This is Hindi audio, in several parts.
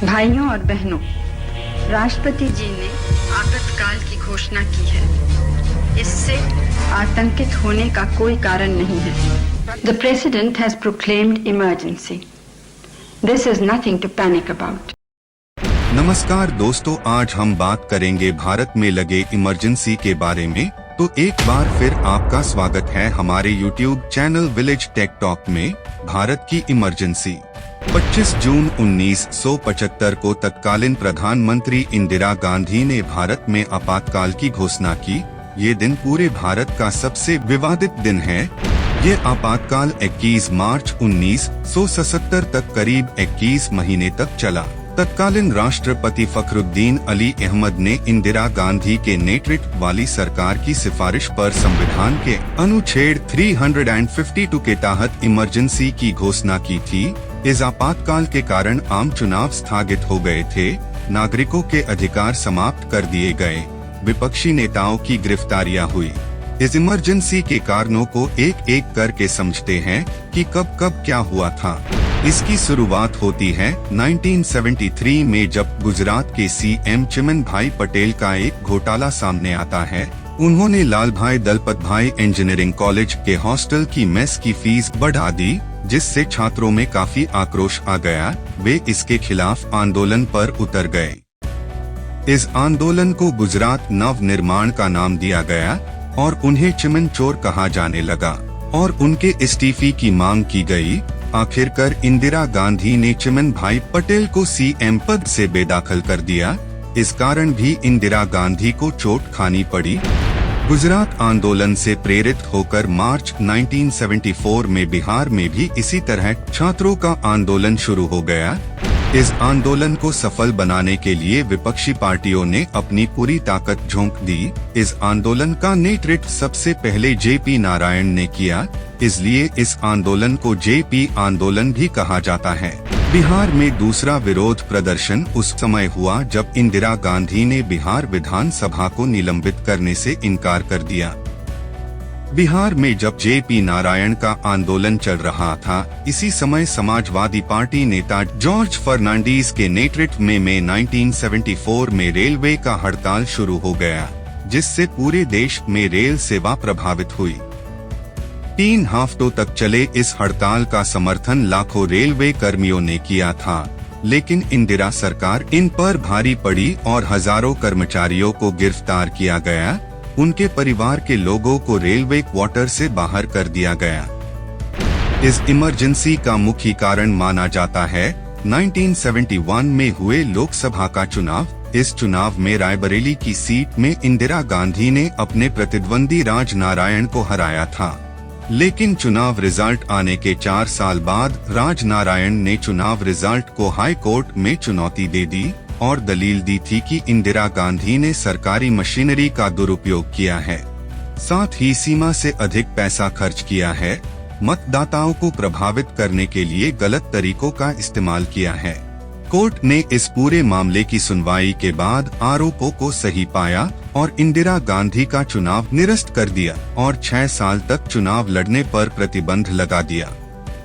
भाइयों और बहनों, राष्ट्रपति जी ने आपातकाल की घोषणा की है। इससे आतंकित होने का कोई कारण नहीं है। The President has proclaimed emergency. This is nothing to panic about. नमस्कार दोस्तों, आज हम बात करेंगे भारत में लगे इमरजेंसी के बारे में। तो एक बार फिर आपका स्वागत है हमारे YouTube channel village tech talk में। भारत की इमरजेंसी 25 जून 1975 को तत्कालीन प्रधानमंत्री इंदिरा गांधी ने भारत में आपातकाल की घोषणा की। ये दिन पूरे भारत का सबसे विवादित दिन है। ये आपातकाल 21 मार्च 1977 तक करीब 21 महीने तक चला। तत्कालीन राष्ट्रपति फखरुद्दीन अली अहमद ने इंदिरा गांधी के नेतृत्व वाली सरकार की सिफारिश पर संविधान के अनुच्छेद 352 के तहत इमरजेंसी की घोषणा की थी। इस आपातकाल के कारण आम चुनाव स्थगित हो गए थे, नागरिकों के अधिकार समाप्त कर दिए गए, विपक्षी नेताओं की गिरफ्तारियां हुई। इस इमरजेंसी के कारणों को एक एक करके समझते हैं कि कब कब क्या हुआ था। इसकी शुरुआत होती है 1973 में, जब गुजरात के सीएम चिमन भाई पटेल का एक घोटाला सामने आता है। उन्होंने लाल भाई दलपत भाई इंजीनियरिंग कॉलेज के हॉस्टल की मेस की फीस बढ़ा दी, जिससे छात्रों में काफी आक्रोश आ गया। वे इसके खिलाफ आंदोलन पर उतर गए। इस आंदोलन को गुजरात नव निर्माण का नाम दिया गया और उन्हें चिमन चोर कहा जाने लगा और उनके इस्तीफे की मांग की गई। आखिरकार इंदिरा गांधी ने चिमन भाई पटेल को सीएम पद से बेदखल कर दिया। इस कारण भी इंदिरा गांधी को चोट खानी पड़ी। गुजरात आंदोलन से प्रेरित होकर मार्च 1974 में बिहार में भी इसी तरह छात्रों का आंदोलन शुरू हो गया। इस आंदोलन को सफल बनाने के लिए विपक्षी पार्टियों ने अपनी पूरी ताकत झोंक दी। इस आंदोलन का नेतृत्व सबसे पहले जेपी नारायण ने किया, इसलिए इस आंदोलन को जेपी आंदोलन भी कहा जाता है। बिहार में दूसरा विरोध प्रदर्शन उस समय हुआ जब इंदिरा गांधी ने बिहार विधानसभा को निलंबित करने से इनकार कर दिया। बिहार में जब जेपी नारायण का आंदोलन चल रहा था, इसी समय समाजवादी पार्टी नेता जॉर्ज फर्नांडीज के नेतृत्व में 1974 में रेलवे का हड़ताल शुरू हो गया, जिससे पूरे देश में रेल सेवा प्रभावित हुई। 3 हफ्तों तक चले इस हड़ताल का समर्थन लाखों रेलवे कर्मियों ने किया था, लेकिन इंदिरा सरकार इन पर भारी पड़ी और हजारों कर्मचारियों को गिरफ्तार किया गया। उनके परिवार के लोगों को रेलवे क्वार्टर से बाहर कर दिया गया। इस इमरजेंसी का मुख्य कारण माना जाता है 1971 में हुए लोकसभा का चुनाव। इस चुनाव में रायबरेली की सीट में इंदिरा गांधी ने अपने प्रतिद्वंदी राज नारायण को हराया था, लेकिन चुनाव रिजल्ट आने के 4 साल बाद राज नारायण ने चुनाव रिजल्ट को हाई कोर्ट में चुनौती दे दी और दलील दी थी कि इंदिरा गांधी ने सरकारी मशीनरी का दुरुपयोग किया है, साथ ही सीमा से अधिक पैसा खर्च किया है, मतदाताओं को प्रभावित करने के लिए गलत तरीकों का इस्तेमाल किया है। कोर्ट ने इस पूरे मामले की सुनवाई के बाद आरोपों को सही पाया और इंदिरा गांधी का चुनाव निरस्त कर दिया और 6 साल तक चुनाव लड़ने पर प्रतिबंध लगा दिया।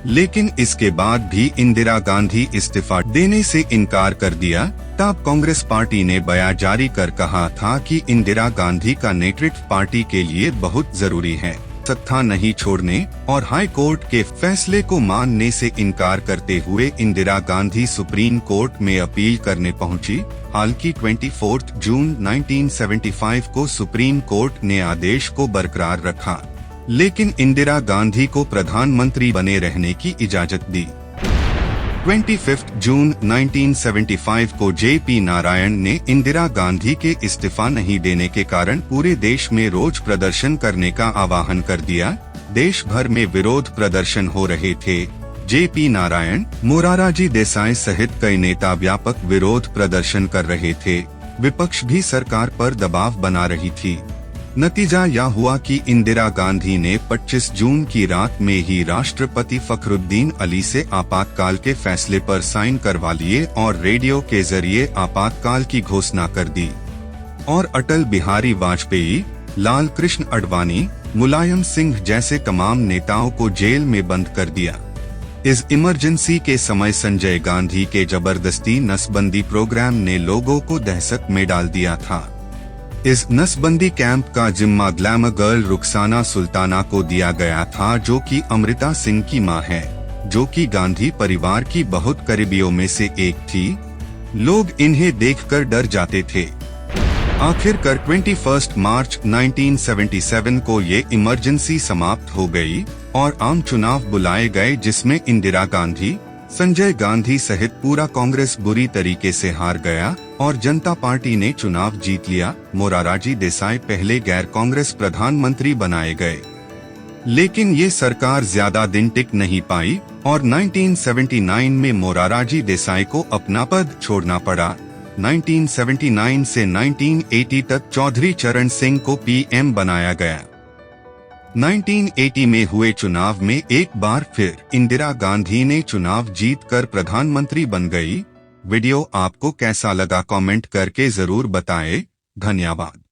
लेकिन इसके बाद भी इंदिरा गांधी इस्तीफा देने से इनकार कर दिया। तब कांग्रेस पार्टी ने बयान जारी कर कहा था कि इंदिरा गांधी का नेतृत्व पार्टी के लिए बहुत जरूरी है। सत्ता नहीं छोड़ने और हाई कोर्ट के फैसले को मानने से इनकार करते हुए इंदिरा गांधी सुप्रीम कोर्ट में अपील करने पहुंची। हालांकि 24 जून 1975 को सुप्रीम कोर्ट ने आदेश को बरकरार रखा, लेकिन इंदिरा गांधी को प्रधानमंत्री बने रहने की इजाजत दी। 25 जून 1975 को जेपी नारायण ने इंदिरा गांधी के इस्तीफा नहीं देने के कारण पूरे देश में रोज प्रदर्शन करने का आह्वान कर दिया। देश भर में विरोध प्रदर्शन हो रहे थे। जेपी नारायण, मोरारजी देसाई सहित कई नेता व्यापक विरोध प्रदर्शन कर रहे थे। विपक्ष भी सरकार पर दबाव बना रही थी। नतीजा यह हुआ कि इंदिरा गांधी ने 25 जून की रात में ही राष्ट्रपति फखरुद्दीन अली से आपातकाल के फैसले पर साइन करवा लिए और रेडियो के जरिए आपातकाल की घोषणा कर दी और अटल बिहारी वाजपेयी, लाल कृष्ण आडवाणी, मुलायम सिंह जैसे तमाम नेताओं को जेल में बंद कर दिया। इस इमरजेंसी के समय संजय गांधी के जबरदस्ती नसबंदी प्रोग्राम ने लोगों को दहशत में डाल दिया था। इस नसबंदी कैंप का जिम्मा ग्लैमर गर्ल रुखसाना सुल्ताना को दिया गया था, जो कि अमृता सिंह की मां है, जो कि गांधी परिवार की बहुत करीबियों में से एक थी। लोग इन्हें देखकर डर जाते थे। आखिरकार 21 मार्च 1977 को ये इमरजेंसी समाप्त हो गई और आम चुनाव बुलाए गए, जिसमें इंदिरा गांधी, संजय गांधी सहित पूरा कांग्रेस बुरी तरीके से हार गया और जनता पार्टी ने चुनाव जीत लिया। मोरारजी देसाई पहले गैर कांग्रेस प्रधानमंत्री बनाए गए, लेकिन ये सरकार ज्यादा दिन टिक नहीं पाई और 1979 में मोरारजी देसाई को अपना पद छोड़ना पड़ा। 1979 से 1980 तक चौधरी चरण सिंह को पीएम बनाया गया। 1980 में हुए चुनाव में एक बार फिर इंदिरा गांधी ने चुनाव जीतकर प्रधानमंत्री बन गई। वीडियो आपको कैसा लगा कमेंट करके जरूर बताएं। धन्यवाद।